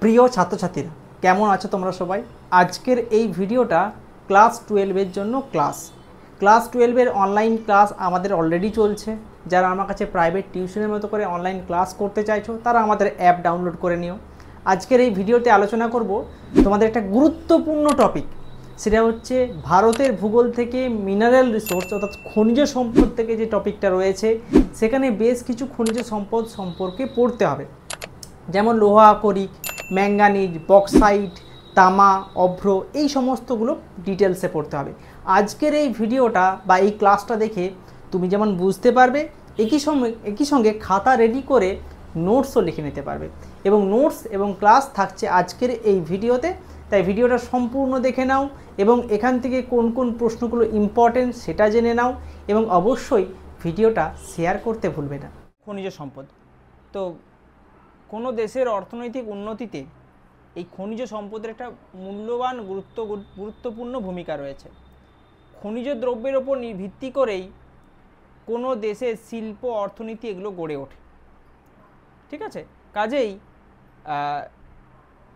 প্রিয় ছাত্রছাত্রীরা, কেমন আছো তোমরা সবাই? আজকের এই ভিডিওটা ক্লাস 12-এর জন্য ক্লাস 12-এর অনলাইন ক্লাস আমাদের অলরেডি চলছে। যারা আমার কাছে প্রাইভেট টিউশনের মতো করে অনলাইন ক্লাস করতে চাইছো তারা আমাদের অ্যাপ ডাউনলোড করে নিও। আজকের এই ভিডিওতে আলোচনা করব তোমাদের একটা গুরুত্বপূর্ণ টপিক, সেটা হচ্ছে ভারতের ভূগোল থেকে মিনারেল রিসোর্স অর্থাৎ খনিজ সম্পদ থেকে যে টপিকটা রয়েছে সেখানে বেশ কিছু খনিজ সম্পদ সম্পর্কে পড়তে হবে, যেমন লোহা আকরিক, ম্যাঙ্গানিজ, বক্সাইট, তামা, অভ্র, এই সমস্তগুলো ডিটেলসে পড়তে হবে। আজকের এই ভিডিওটা বা এই ক্লাসটা দেখে তুমি যেমন বুঝতে পারবে, একই সঙ্গে খাতা রেডি করে নোটসও লিখে নিতে পারবে। এবং নোটস এবং ক্লাস থাকছে আজকের এই ভিডিওতে, তাই ভিডিওটা সম্পূর্ণ দেখে নাও এবং এখান থেকে কোন কোন প্রশ্নগুলো ইম্পর্টেন্ট সেটা জেনে নাও, এবং অবশ্যই ভিডিওটা শেয়ার করতে ভুলবে না। খনিজ সম্পদ, তো কোনো দেশের অর্থনৈতিক উন্নতিতে এই খনিজ সম্পদের একটা মূল্যবান গুরুত্বপূর্ণ ভূমিকা রয়েছে। খনিজ দ্রব্যের ওপর ভিত্তি করেই কোনো দেশের শিল্প, অর্থনীতি এগুলো গড়ে ওঠে। ঠিক আছে, কাজেই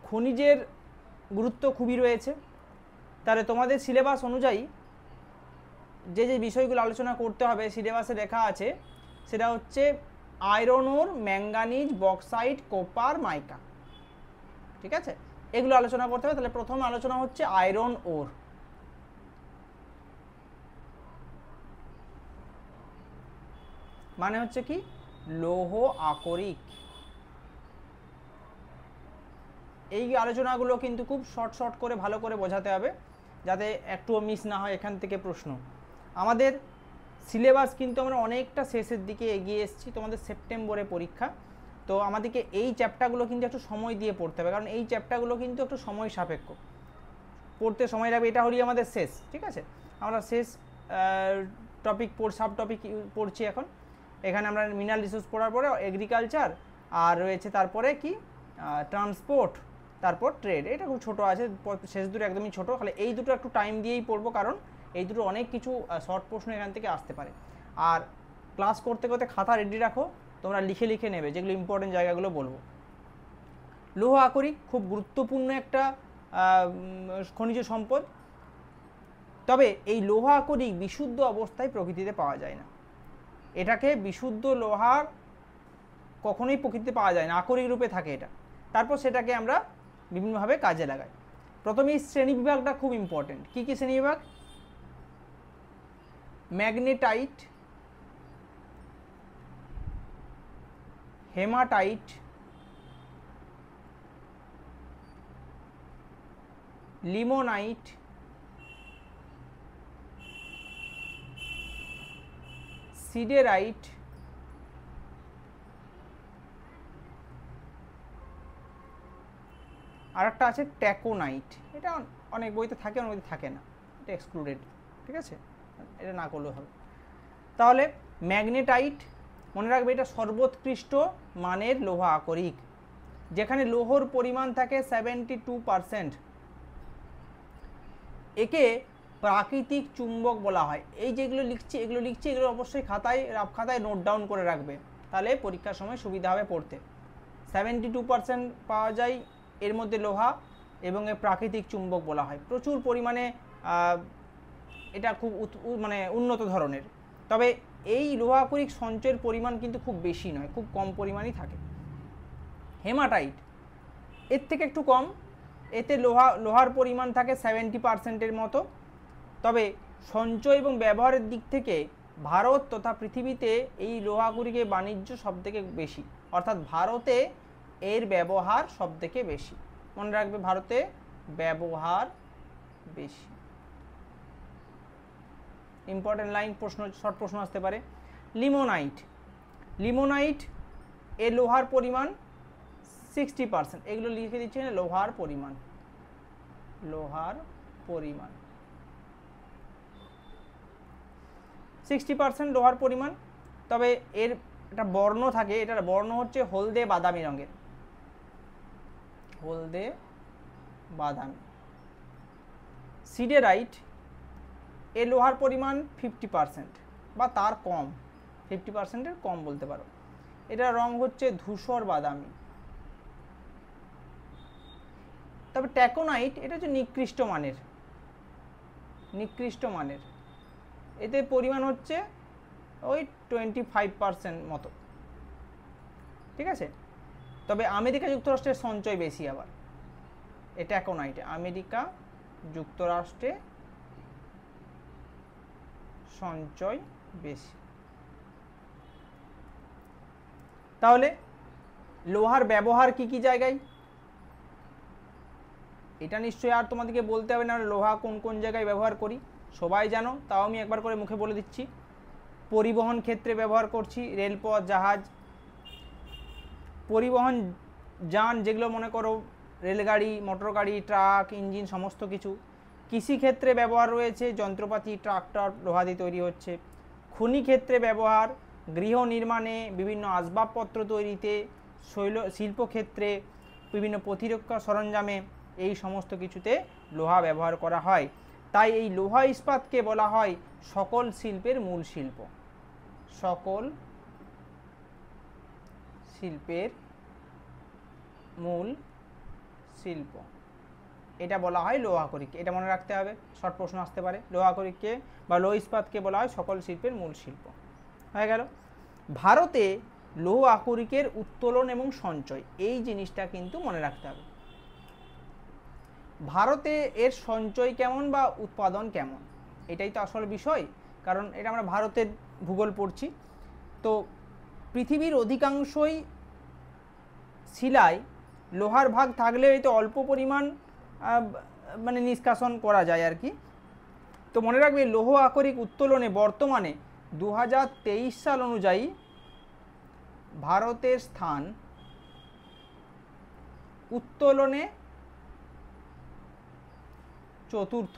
খনিজের গুরুত্ব খুবই রয়েছে। তাহলে তোমাদের সিলেবাস অনুযায়ী যে যে বিষয়গুলো আলোচনা করতে হবে সিলেবাসে লেখা আছে, সেটা হচ্ছে iron ore, manganese, bauxite, copper, mica. ঠিক আছে, এগুলো আলোচনা করতে হবে। তাহলে প্রথম আলোচনা হচ্ছে আয়রন ওর। মানে হচ্ছে কি, লৌহ আকরিক। এই আলোচনাগুলো কিন্তু খুব শর্ট করে ভালো করে বোঝাতে হবে, যাতে একটুও মিস না হয় এখান থেকে প্রশ্ন। আমাদের সিলেবাস কিন্তু আমরা অনেকটা শেষের দিকে এগিয়ে এসেছি, তোমাদের সেপ্টেম্বরে পরীক্ষা। তো আমাদেরকে এই চ্যাপ্টারগুলো কিন্তু একটু সময় দিয়ে পড়তে হবে, কারণ এই চ্যাপ্টারগুলো কিন্তু একটু সময় সাপেক্ষ, পড়তে সময় লাগবে। এটা হলেই আমাদের শেষ। ঠিক আছে, আমরা শেষ টপিক সাব টপিক পড়ছি এখন। এখানে আমরা মিনারেল রিসোর্স পড়ার পরে এগ্রিকালচার, আর রয়েছে তারপরে কি ট্রান্সপোর্ট, তারপর ট্রেড। এটা খুব ছোটো আছে, শেষ দুটো একদমই ছোটো। তাহলে এই দুটো একটু টাইম দিয়েই পড়বো, কারণ এই দুটো অনেক কিছু শর্ট প্রশ্ন এখান থেকে আসতে পারে। আর ক্লাস করতে করতে খাতা রেডি রাখো, তোমরা লিখে লিখে নেবে, যেগুলো ইম্পর্টেন্ট জায়গাগুলো বলবো। লৌহ আকরিক খুব গুরুত্বপূর্ণ একটা খনিজ সম্পদ। তবে এই লৌহ আকরিক বিশুদ্ধ অবস্থায় প্রকৃতিতে পাওয়া যায় না। এটাকে বিশুদ্ধ লোহার কখনোই প্রকৃতিতে পাওয়া যায় না, আকরিক রূপে থাকে এটা। তারপর সেটাকে আমরা বিভিন্নভাবে কাজে লাগাই। প্রথমেই শ্রেণীবিভাগটা খুব ইম্পর্টেন্ট। কী কী শ্রেণীবিভাগ? ম্যাগনেটাইট, হেমাটাইট, লিমোনাইট, সিডেরাইট, আর একটা আছে ট্যাকোনাইট। এটা অনেক বইতে থাকে, অনেক বইতে থাকে না, এটা এক্সক্লুডেড। ঠিক আছে, এটা না করলেও হবে। তাহলে ম্যাগনেটাইট মনে রাখবে, এটা সর্বোৎকৃষ্ট মানের লৌহ আকরিক, যেখানে লৌহর পরিমাণ থাকে 72%। একে প্রাকৃতিক চুম্বক বলা হয়। এই যেগুলো লিখছি এগুলো অবশ্যই রাফ খাতায় নোট ডাউন করে রাখবে, তাহলে পরীক্ষার সময় সুবিধা হবে পড়তে। 72% পাওয়া যায় এর মধ্যে লোহা, এবং এর প্রাকৃতিক চুম্বক বলা হয়। প্রচুর পরিমাণে এটা খুব উন্নত ধরনের। তবে এই লৌহ আকরিক সঞ্চয়ের পরিমাণ কিন্তু খুব বেশি নয়, খুব কম পরিমাণই থাকে। হেমাটাইট এর থেকে একটু কম, এতে লোহার পরিমাণ থাকে 70%-এর মতো। তবে সঞ্চয় এবং ব্যবহারের দিক থেকে ভারত তথা পৃথিবীতে এই লৌহ আকরিকের বাণিজ্য সবথেকে বেশি, অর্থাৎ ভারতে এর ব্যবহার সবথেকে বেশি। মনে রাখবে, ভারতে ব্যবহার বেশি। ইম্পর্টেন্ট লাইন, প্রশ্ন, শর্ট প্রশ্ন আসতে পারে। লিমোনাইট এর লোহার পরিমাণ 60%। এগুলো লিখে দিচ্ছি, লোহার পরিমাণ 60% লোহার পরিমাণ। তবে এর একটা বর্ণ থাকে, এটার বর্ণ হচ্ছে হলদে বাদামি রঙের, হলদে বাদামি। সিডেরাইট এর লোহার পরিমাণ 50% বা তার কম, 50%-এর কম বলতে পারো। এটার রং হচ্ছে ধূসর বাদামি। তবে ট্যাকোনাইট এটা হচ্ছে নিকৃষ্ট মানের, এতে পরিমাণ হচ্ছে ওই 25% মতো, ঠিক আছে। তবে আমেরিকা যুক্তরাষ্ট্রের সঞ্চয় বেশি আবার এটা ট্যাকোনাইটে, আমেরিকা যুক্তরাষ্ট্রে সঞ্চয় বেশি। তাহলে লোহার ব্যবহার কি কি জায়গায়, এটা নিশ্চয়ই আর তোমাদেরকে বলতে হবে না লোহা কোন কোন জায়গায় ব্যবহার করি, সবাই জানো, তাও আমি একবার করে মুখে বলে দিচ্ছি। পরিবহন ক্ষেত্রে ব্যবহার করছি, রেলপথ, জাহাজ, পরিবহন যান যেগুলো মনে করো রেলগাড়ি, মোটর গাড়ি, ট্রাক, ইঞ্জিন সমস্ত কিছু। কৃষিক্ষেত্রে ব্যবহার রয়েছে, যন্ত্রপাতি, ট্রাক্টর লোহা দিয়ে তৈরি হচ্ছে। খনি ক্ষেত্রে ব্যবহার, গৃহ নির্মাণে, বিভিন্ন আসবাবপত্র তৈরিতে, শিল্পক্ষেত্রে, বিভিন্ন প্রতিরক্ষা সরঞ্জামে, এই সমস্ত কিছুতে লোহা ব্যবহার করা হয়। তাই এই লোহা ইস্পাতকে বলা হয় সকল শিল্পের মূল শিল্প, সকল শিল্পের মূল শিল্প, এটা বলা হয় লোহা আকরিককে। এটা মনে রাখতে হবে, শর্ট প্রশ্ন আসতে পারে। লোহা আকরিককে বা লৌহ ইস্পাতকে বলা হয় সকল শিল্পের মূল শিল্প। হয়ে গেল। ভারতে লৌহ আকরিকের উত্তোলন এবং সঞ্চয়, এই জিনিসটা কিন্তু মনে রাখতে হবে। ভারতে এর সঞ্চয় কেমন বা উৎপাদন কেমন, এটাই তো আসল বিষয়, কারণ এটা আমরা ভারতের ভূগোল পড়ছি। তো পৃথিবীর অধিকাংশই শিলায় লোহার ভাগ থাকলেও এই তো অল্প পরিমাণ মানে নিষ্কাশন করা যায় আর কি। তো মনে রাখবে লৌহ আকরিক উত্তোলনে বর্তমানে 2023 সাল অনুযায়ী ভারতের স্থান উত্তোলনে চতুর্থ,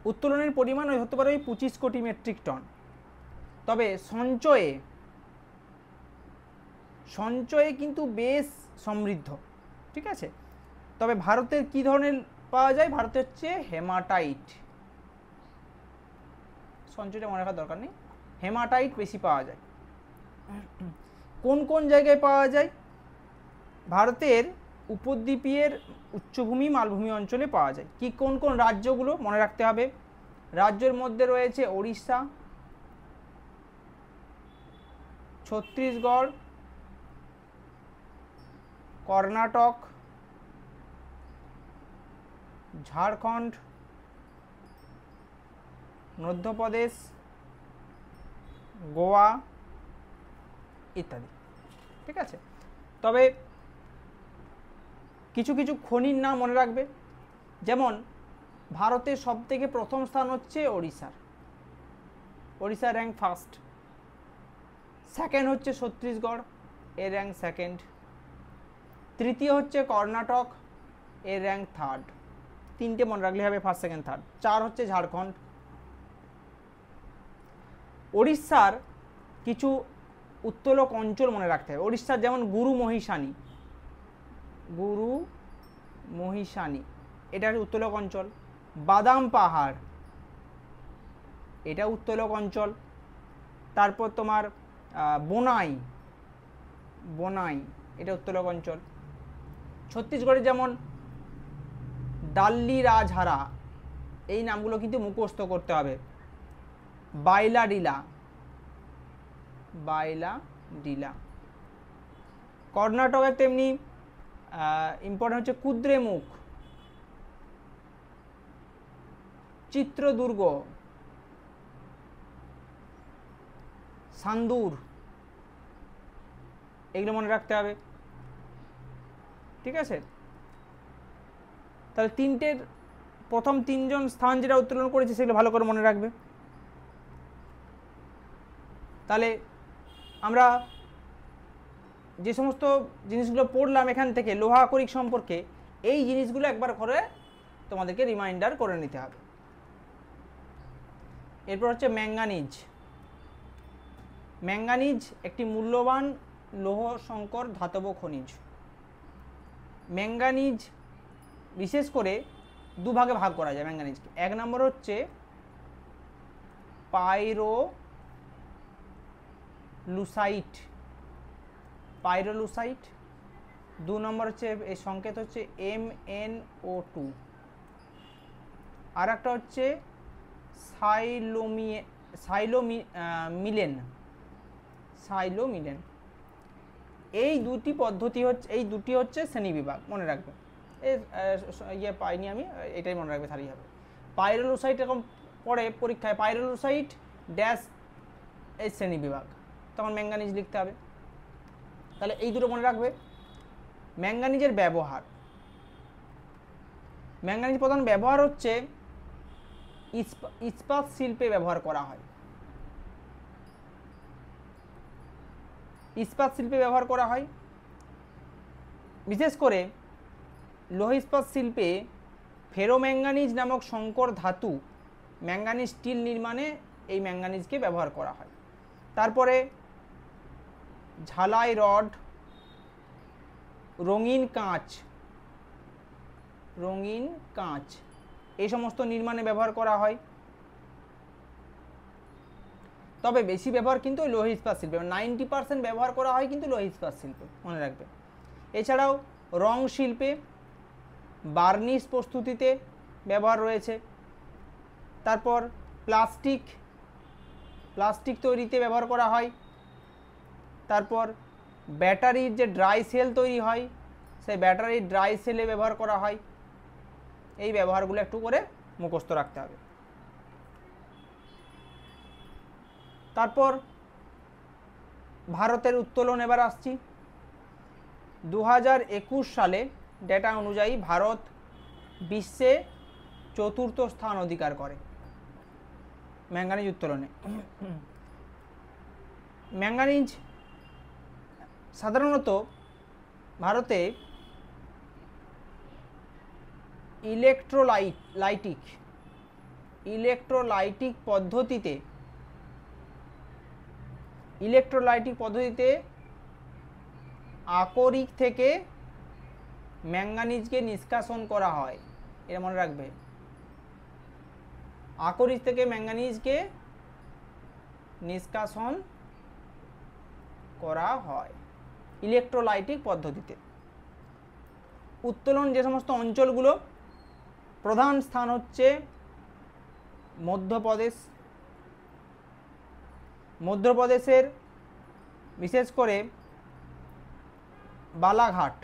উত্তোলনের পরিমাণ হতে পারে 25 কোটি মেট্রিক টন। তবে সঞ্চয়ে কিন্তু বেশ সমৃদ্ধ, ঠিক আছে। তবে ভারতের কি ধরনের পাওয়া যায়, ভারতে হচ্ছে হেমাটাইট, সঞ্চয়টা মনে রাখার দরকার নেই, হেমাটাইট বেশি পাওয়া যায়। কোন কোন জায়গায় পাওয়া যায়, ভারতের উপদ্বীপীয় উচ্চভূমি মালভূমি অঞ্চলে পাওয়া যায়। কি কোন কোন রাজ্যগুলো মনে রাখতে হবে, রাজ্যের মধ্যে রয়েছে ওড়িশা, ছত্তিশগড়, কর্ণাটক, ঝাড়খণ্ড, মধ্যপ্রদেশ, গোয়া ইত্যাদি, ঠিক আছে। তবে কিছু কিছু খনির নাম মনে রাখবে, যেমন ভারতের সবথেকে প্রথম স্থান হচ্ছে ওড়িশার র্যাঙ্ক ফার্স্ট, সেকেন্ড হচ্ছে ছত্তিশগড়, এর র্যাঙ্ক সেকেন্ড, তৃতীয় হচ্ছে কর্ণাটক, এর র্যাঙ্ক থার্ড, তিনটে মনে রাখলে হবে, ফার্স্ট সেকেন্ড থার্ড। 4 হচ্ছে ঝাড়খণ্ড। ওড়িশার কিছু উত্তোলক অঞ্চল মনে রাখতে হবে, ওড়িশার যেমন গুরু মহিষানি এটা উত্তোলক অঞ্চল, বাদাম পাহাড় এটা উত্তোলক অঞ্চল, তারপর তোমার বোনাই এটা উত্তোলক অঞ্চল। ছত্তিশগড়ে যেমন ডাল্লি রাজহারা, এই নামগুলো কিন্তু মুখস্থ করতে হবে, বাইলা ডিলা। কর্ণাটকের তেমনি ইম্পর্টেন্ট হচ্ছে কুদ্রেমুখ, চিত্রদুর্গ, সান্দুর, এগুলো মনে রাখতে হবে, ঠিক আছে। তাহলে প্রথম তিনজন স্থান যেটা উত্তোলন করেছে সেগুলো ভালো করে মনে রাখবে। তাহলে আমরা যে সমস্ত জিনিসগুলো পড়লাম এখান থেকে লোহা আকরিক সম্পর্কে, এই জিনিসগুলো একবার করে তোমাদেরকে রিমাইন্ডার করে নিতে হবে। এরপর হচ্ছে ম্যাঙ্গানিজ একটি মূল্যবান লৌহ সংকর ধাতব খনিজ। ম্যাঙ্গানিজ বিশেষ করে দুভাগে ভাগ করা যায় ম্যাঙ্গানিজকে। এক নম্বর হচ্ছে পাইরোলুসাইট, পাইরোলুসাইট। 2 নম্বর হচ্ছে এই সংকেত হচ্ছে MnO2। আর একটা হচ্ছে সাইলোমিলেন। এই দুটি পদ্ধতি হচ্ছে, এই দুটি হচ্ছে শ্রেণীবিভাগ, মনে রাখবে। পাইনি আমি, এটাই মনে রাখবে, তাহলেই হবে। পাইরোলুসাইট এরকম পড়ে পরীক্ষায়, পাইরোলুসাইট ড্যাশ এই শ্রেণীবিভাগ, তখন ম্যাঙ্গানিজ লিখতে হবে। তাহলে এই দুটো মনে রাখবে। ম্যাঙ্গানিজের ব্যবহার, ম্যাঙ্গানিজ প্রধান ব্যবহার হচ্ছে ইস্পাত শিল্পে ব্যবহার করা হয়। ইস্পাত শিল্পে ব্যবহার করা হয়, বিশেষ করে লৌহ ইস্পাত শিল্পে ফেরোম্যাঙ্গানিজ নামক সংকর ধাতু ম্যাঙ্গানিজ স্টিল নির্মাণে এই ম্যাঙ্গানিজকে ব্যবহার করা হয়। তারপরে ঝালাই রড, রঙিন কাঁচ এই সমস্ত নির্মাণে ব্যবহার করা হয়। তবে বেশি ব্যবহার কিন্তু ওই লৌহ ইস্পাত শিল্পে, 90% ব্যবহার করা হয় কিন্তু লৌহ ইস্পাত শিল্পে, মনে রাখবে। এছাড়াও রং শিল্পে, বার্নিশ প্রস্তুতিতে ব্যবহার রয়েছে। তারপর প্লাস্টিক তৈরিতে ব্যবহার করা হয়। তারপর ব্যাটারির যে ড্রাই সেল তৈরি হয়, সেই ব্যাটারির ড্রাই সেলে ব্যবহার করা হয়। এই ব্যবহারগুলো একটু করে মুখস্থ রাখতে হবে। তারপর ভারতের উত্তোলন এবার আসছি। 2021 সালে ডেটা অনুযায়ী ভারত বিশ্বে 4র্থ স্থান অধিকার করে ম্যাঙ্গানিজ উত্তোলনে। ম্যাঙ্গানিজ সাধারণত ভারতে ইলেকট্রোলাইটিক পদ্ধতিতে আকরিক থেকে ম্যাঙ্গানিজকে নিষ্কাশন করা হয়। এটা মনে রাখবে, আকরিক থেকে ম্যাঙ্গানিজকে নিষ্কাশন করা হয় ইলেকট্রোলাইটিক পদ্ধতিতে। উত্তোলন যে সমস্ত অঞ্চলগুলো, প্রধান স্থান হচ্ছে মধ্যপ্রদেশের বিশেষ করে বালাঘাট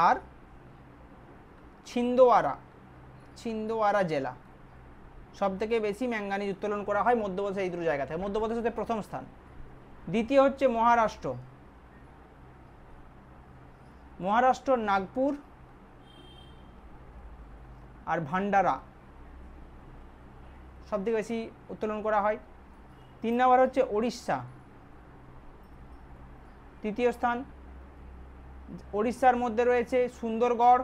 আর ছিন্দওয়ারা জেলা সবথেকে বেশি ম্যাঙ্গানিজ উত্তোলন করা হয় মধ্যপ্রদেশের এই দুটো জায়গা থেকে। মধ্যপ্রদেশ হচ্ছে প্রথম স্থান। দ্বিতীয় হচ্ছে মহারাষ্ট্র নাগপুর আর ভান্ডারা সবথেকে বেশি উত্তোলন করা হয়। 3 নম্বর হচ্ছে ওড়িশা, তৃতীয় স্থান। ওড়িশার মধ্যে রয়েছে সুন্দরগড়,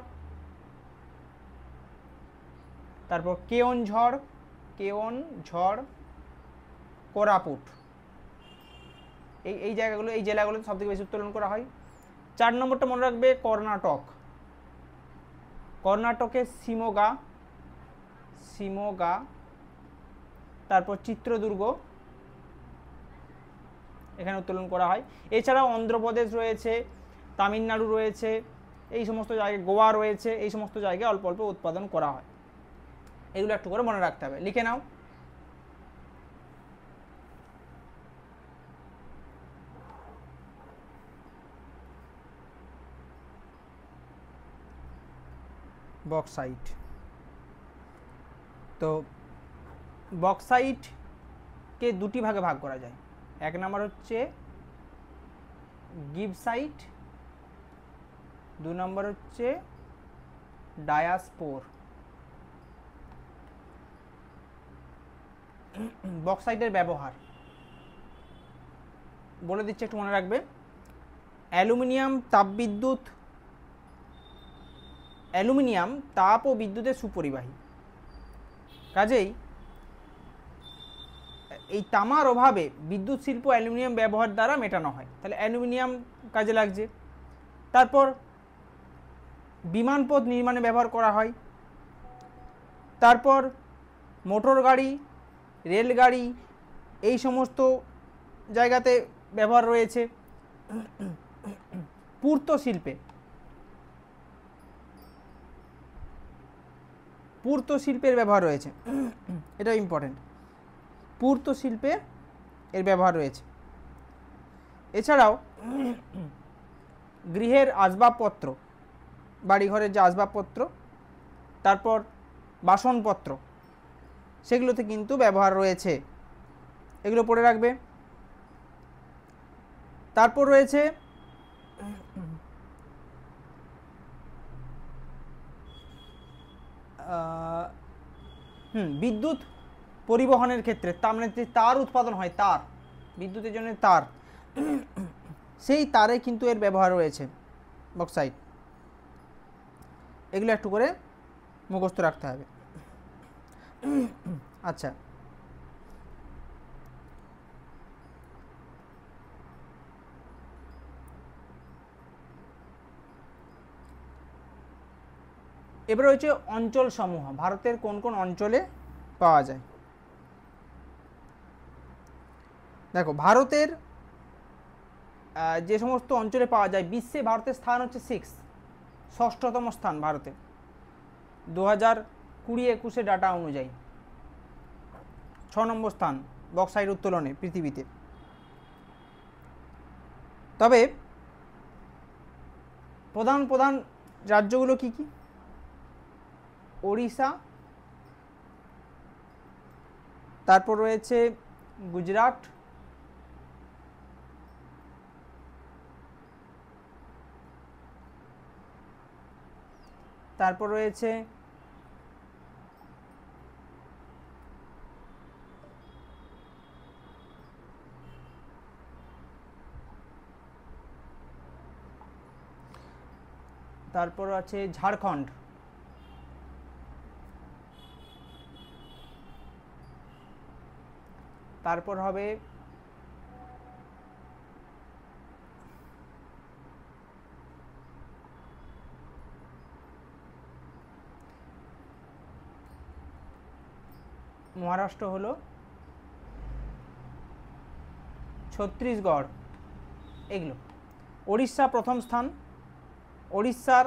তারপর কেওনঝড়, কোরাপুট, এই জায়গাগুলো, এই জেলাগুলোতে সবথেকে বেশি উত্তোলন করা হয়। 4 নম্বরটা মনে রাখবে, কর্ণাটকের শিমোগা, তারপর চিত্রদুর্গ, এখানে উত্তোলন করা হয়। এছাড়াও অন্ধ্রপ্রদেশ রয়েছে, তামিলনাড়ু রয়েছে, এই সমস্ত জায়গায় গোয়া রয়েছে, এই সমস্ত জায়গায় অল্প অল্প উৎপাদন করা হয়। এগুলো একটু করে মনে রাখতে হবে, লিখে নাও। বক্সাইট, তো বক্সাইটকে দুটি ভাগে ভাগ করা যায়। 1 নম্বর হচ্ছে গিবসাইট, 2 নম্বর হচ্ছে ডায়াস্পোর। বক্সাইটের ব্যবহার বলে দিচ্ছে, একটু মনে রাখবে। অ্যালুমিনিয়াম তাপ ও বিদ্যুতের সুপরিবাহী, কাজেই এই তামার অভাবে বিদ্যুৎ শিল্প অ্যালুমিনিয়াম ব্যবহার দ্বারা মেটানো হয়, তাহলে অ্যালুমিনিয়াম কাজে লাগছে। তারপর বিমানপথ নির্মাণে ব্যবহার করা হয়। তারপর মোটর গাড়ি, রেলগাড়ি, এই সমস্ত জায়গাতে ব্যবহার রয়েছে পূর্ত শিল্পে, পূর্ত শিল্পের ব্যবহার রয়েছে, এটা ইম্পর্টেন্ট, পূর্ত শিল্পে এর ব্যবহার রয়েছে। এছাড়াও গৃহের আসবাবপত্র, বাড়িঘরের যে আসবাবপত্র, তারপর বাসনপত্র, সেগুলোতে কিন্তু ব্যবহার রয়েছে, এগুলো পড়ে রাখবে। তারপর রয়েছে বিদ্যুৎ পরিবহনের ক্ষেত্রে, তার মানে যে তার উৎপাদন হয়, তার, বিদ্যুতের জন্য তার, সেই তারে কিন্তু এর ব্যবহার রয়েছে, বক্সাইট। এগুলো একটু করে মুখস্থ রাখতে হবে। আচ্ছা, এবার রয়েছে অঞ্চল সমূহ, ভারতের কোন কোন অঞ্চলে পাওয়া যায়। দেখো, ভারতের যে সমস্ত অঞ্চলে পাওয়া যায়, বিশ্বে ভারতের স্থান হচ্ছে 6ষ্ঠতম স্থান ভারতে 2020-21 ডাটা অনুযায়ী, 6 নম্বর স্থান বক্সাইট উত্তোলনে পৃথিবীতে। তবে প্রধান প্রধান রাজ্যগুলো কি কি? ওড়িশা, তারপর রয়েছে গুজরাট, তারপর রয়েছে আছে ঝাড়খণ্ড, তারপর হবে মহারাষ্ট্র, হলো ছত্তিশগড়, এগুলো। ওড়িশা প্রথম স্থান, ওড়িশার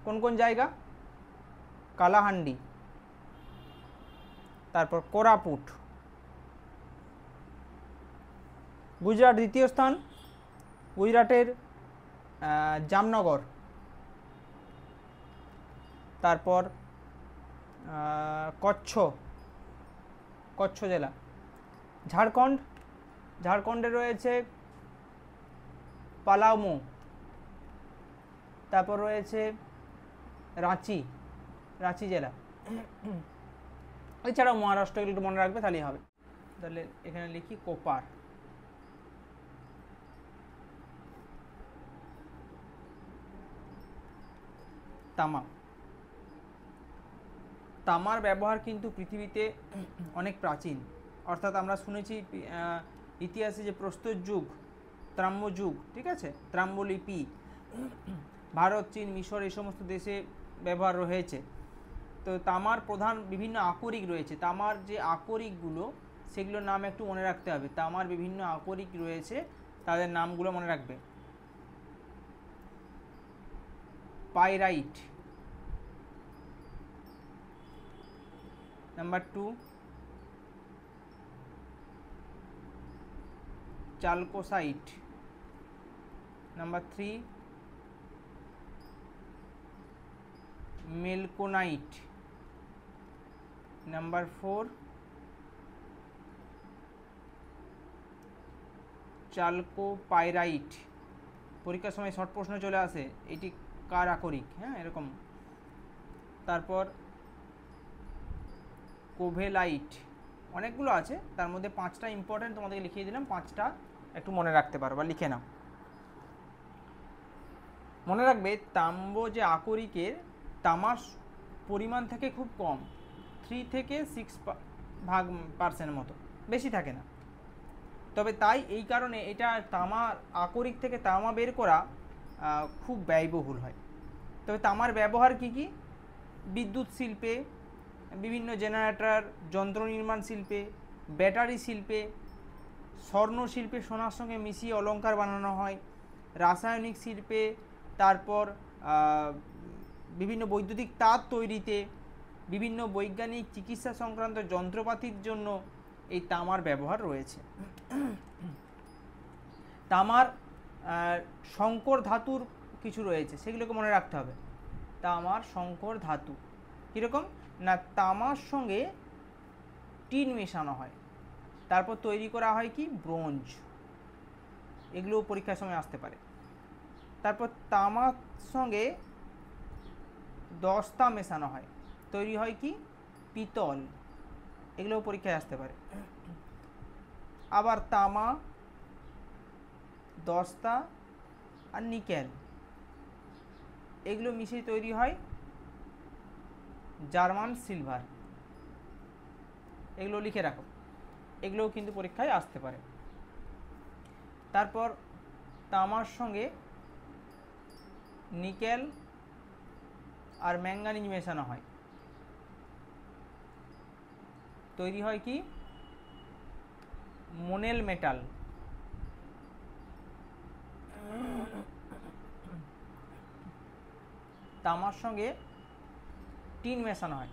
কোন কোন জায়গা? কালাহান্ডি, তারপর কোরাপুট। গুজরাট দ্বিতীয় স্থান, গুজরাটের জামনগর, তারপর কচ্ছ জেলা। ঝাড়খণ্ডে রয়েছে পালামু, তারপর রয়েছে রাঁচি জেলা। এছাড়াও মহারাষ্ট্র, একটু মনে রাখবে তাহলেই হবে। তাহলে এখানে লিখি কোপার। তামার ব্যবহার কিন্তু পৃথিবীতে অনেক প্রাচীন, অর্থাৎ আমরা শুনেছি ইতিহাসে যে প্রস্তর যুগ, ত্রাম্য যুগ, ঠিক আছে, ত্রাম্যলিপি, ভারত, চীন, মিশর, এই সমস্ত দেশে ব্যবহার রয়েছে। তো তামার প্রধান বিভিন্ন আকরিক রয়েছে, তামার যে আকরিকগুলো সেগুলোর নাম একটু মনে রাখতে হবে। তামার বিভিন্ন আকরিক রয়েছে, তাদের নামগুলো মনে রাখবে। Pyrite, number 2 chalcocite, number 3 melaconite, number 4 chalcopyrite. পরীক্ষার সময় শর্ট প্রশ্ন চলে আসে, এটি কার আকরিক, হ্যাঁ, এরকম। তারপর কোভেলাইট, অনেকগুলো আছে, তার মধ্যে 5টা ইম্পর্টেন্ট তোমাদেরকে লিখিয়ে দিলাম, 5টা একটু মনে রাখতে পারো বা লিখে নাও। মনে রাখবে, তাম্র যে আকরিকের তামার পরিমাণ থাকে খুব কম, 3 থেকে 6% মতো, বেশি থাকে না। তবে তাই এই কারণে এটা তামার আকরিক থেকে তামা বের করা খুব ব্যয়বহুল হয়। তবে তামার ব্যবহার কি কি? বিদ্যুৎ শিল্পে, বিভিন্ন জেনারেটর, যন্ত্র নির্মাণ শিল্পে, ব্যাটারি শিল্পে, স্বর্ণ শিল্পে সোনার সঙ্গে মিশিয়ে অলংকার বানানো হয়, রাসায়নিক শিল্পে, তারপর বিভিন্ন বৈদ্যুতিক তার তৈরিতে, বিভিন্ন বৈজ্ঞানিক চিকিৎসা সংক্রান্ত যন্ত্রপাতির জন্য এই তামার ব্যবহার রয়েছে। তামার সংকর ধাতুর কিছু রয়েছে, সেগুলোকে মনে রাখতে হবে। তামার সংকর ধাতু কীরকম না, তামার সঙ্গে টিন মেশানো হয়, তারপর তৈরি করা হয় কি ব্রোঞ্জ, এগুলো পরীক্ষার সময় আসতে পারে। তারপর তামার সঙ্গে দস্তা মেশানো হয়, তৈরি হয় কি পিতল, এগুলোও পরীক্ষায় আসতে পারে। আবার তামা, দস্তা আর নিকেল এগুলো মিশিয়ে তৈরি হয় জার্মান সিলভার, এগুলো লিখে রাখো, এগুলোও কিন্তু পরীক্ষায় আসতে পারে। তারপর তামার সঙ্গে নিকেল আর ম্যাঙ্গানিজ মেশানো হয়, তৈরি হয় কি মোনেল মেটাল। তামার সঙ্গে টিন মেশানো হয়,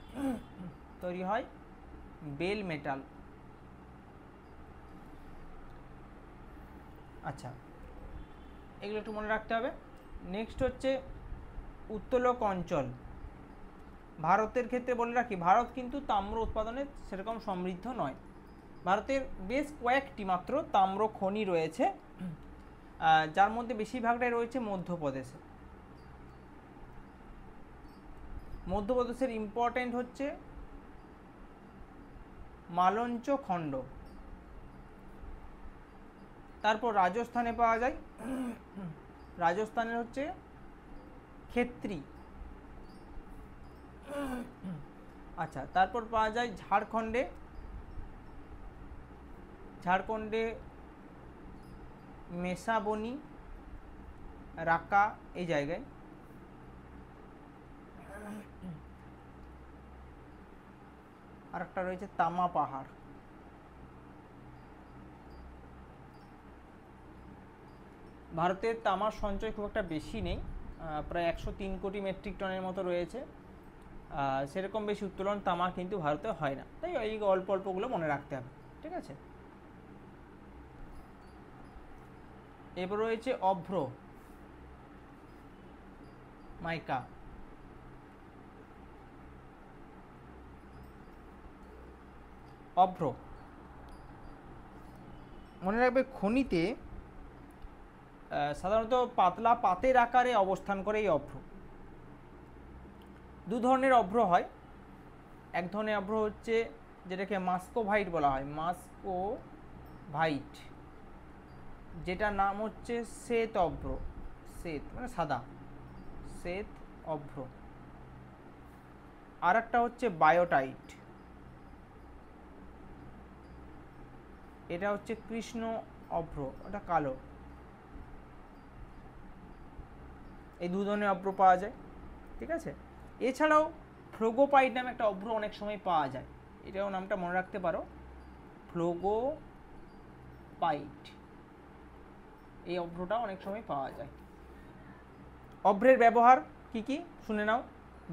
তৈরি হয় বেল মেটাল। আচ্ছা, এগুলো একটু মনে রাখতে হবে। নেক্সট হচ্ছে উত্তোলক অঞ্চল। ভারতের ক্ষেত্রে বলে রাখি, ভারত কিন্তু তাম্র উৎপাদনে সেরকম সমৃদ্ধ নয়। ভারতের বেশ কয়েকটি মাত্র তাম্র খনি রয়েছে, যার মধ্যে বেশিরভাগটাই রয়েছে মধ্যপ্রদেশে। মধ্যপ্রদেশের ইম্পর্টেন্ট হচ্ছে মালঞ্চ খণ্ড। তারপর রাজস্থানে পাওয়া যায়, রাজস্থানের হচ্ছে ক্ষেত্রী। আচ্ছা, তারপর পাওয়া যায় ঝাড়খণ্ডে, ঝাড়খণ্ডে মেসাবনি, রাকা এই জায়গায়। আর একটা রয়েছে তামা পাহাড়। ভারতের তামার সঞ্চয় খুব একটা বেশি নেই, প্রায় 103 কোটি মেট্রিক টনের মতো রয়েছে। সেরকম বেশি উত্তোলন তামা কিন্তু ভারতে হয় না, তাই এই অল্প অল্পগুলো মনে রাখতে হবে, ঠিক আছে। এরপর রয়েছে অভ্র মাইকা। অভ্র মনে রাখবে, খনিতে সাধারণত পাতলা পাতের আকারে অবস্থান করে এই অভ্র। দু ধরনের অভ্র হয়, এক ধরনের অভ্র হচ্ছে যেটাকে মাস্কোভাইট বলা হয়, মাস্কোভাইট, যেটার নাম হচ্ছে শ্বেত অভ্র, শ্বেত মানে সাদা, শ্বেত অভ্র। আর একটা হচ্ছে বায়োটাইট, এটা হচ্ছে কৃষ্ণ অভ্র, ওটা কালো। এই দু ধরনের অভ্র পাওয়া যায়, ঠিক আছে। এছাড়াও ফ্লোগোপাইট নামে একটা অভ্র অনেক সময় পাওয়া যায়, এটাও নামটা মনে রাখতে পারো, ফ্লোগোপাইট, এই অভ্রটা অনেক সময় পাওয়া যায়। অভ্রের ব্যবহার কি কি শুনে নাও।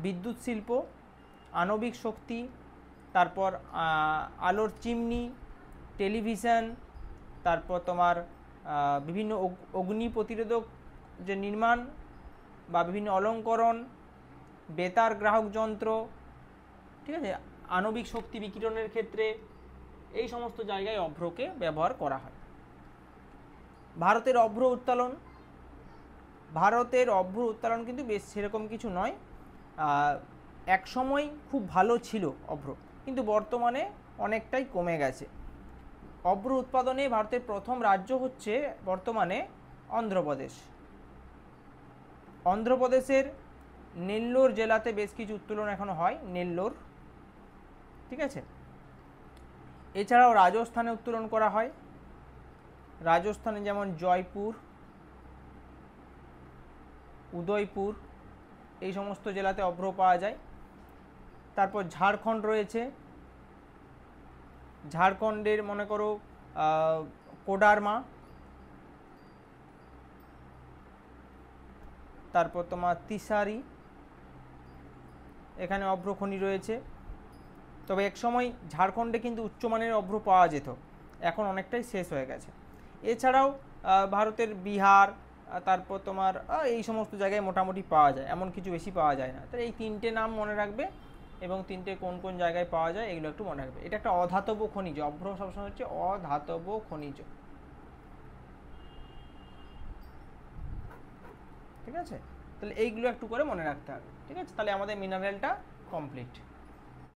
বিদ্যুৎ শিল্প, আণবিক শক্তি, তারপর আলোর চিমনি, টেলিভিশন, তারপর তোমার বিভিন্ন অগ্নি প্রতিরোধক যে নির্মাণ বা বিভিন্ন অলঙ্করণ, বেতার গ্রাহক যন্ত্র, ঠিক আছে, আণবিক শক্তি বিকিরণের ক্ষেত্রে এই সমস্ত জায়গায় অভ্রকে ব্যবহার করা হয়। ভারতের অভ্র উত্তোলন, ভারতের অভ্র উত্তোলন কিন্তু বেশ সেরকম কিছু নয়। এক সময় খুব ভালো ছিল অভ্র, কিন্তু বর্তমানে অনেকটাই কমে গেছে। অভ্র উৎপাদনে ভারতের প্রথম রাজ্য হচ্ছে বর্তমানে অন্ধ্রপ্রদেশ। অন্ধ্রপ্রদেশের নেল্লোর জেলাতে বেশ কিছু উত্তোলন এখনো হয়, নেল্লোর, ঠিক আছে। এছাড়াও রাজস্থানে উত্তোলন করা হয়, রাজস্থানে যেমন জয়পুর, উদয়পুর, এই সমস্ত জেলাতে অভ্র পাওয়া যায়। তারপর ঝাড়খণ্ড রয়েছে, ঝাড়খণ্ডের মনে করো কোডারমা, তারপর তোমার তিসারি, এখানে অভ্র খনি রয়েছে। তবে এক সময় ঝাড়খণ্ডে কিন্তু উচ্চমানের অভ্র পাওয়া যেত, এখন অনেকটাই শেষ হয়ে গেছে। এছাড়াও ভারতের বিহার, তারপর তোমার এই সমস্ত জায়গায় মোটামুটি পাওয়া যায়, এমন কিছু বেশি পাওয়া যায় না। তো এই তিনটে নাম মনে রাখবে এবং তিনটে কোন কোন জায়গায় পাওয়া যায় এগুলো একটু মনে রাখবে। এটা একটা অধাতব খনিজ, অভ্র সবসময় হচ্ছে অধাতব খনিজ, ঠিক আছে? তাহলে এইগুলো একটু করে মনে রাখতে হবে, ঠিক আছে? তাহলে আমাদের মিনারেলটা কমপ্লিট।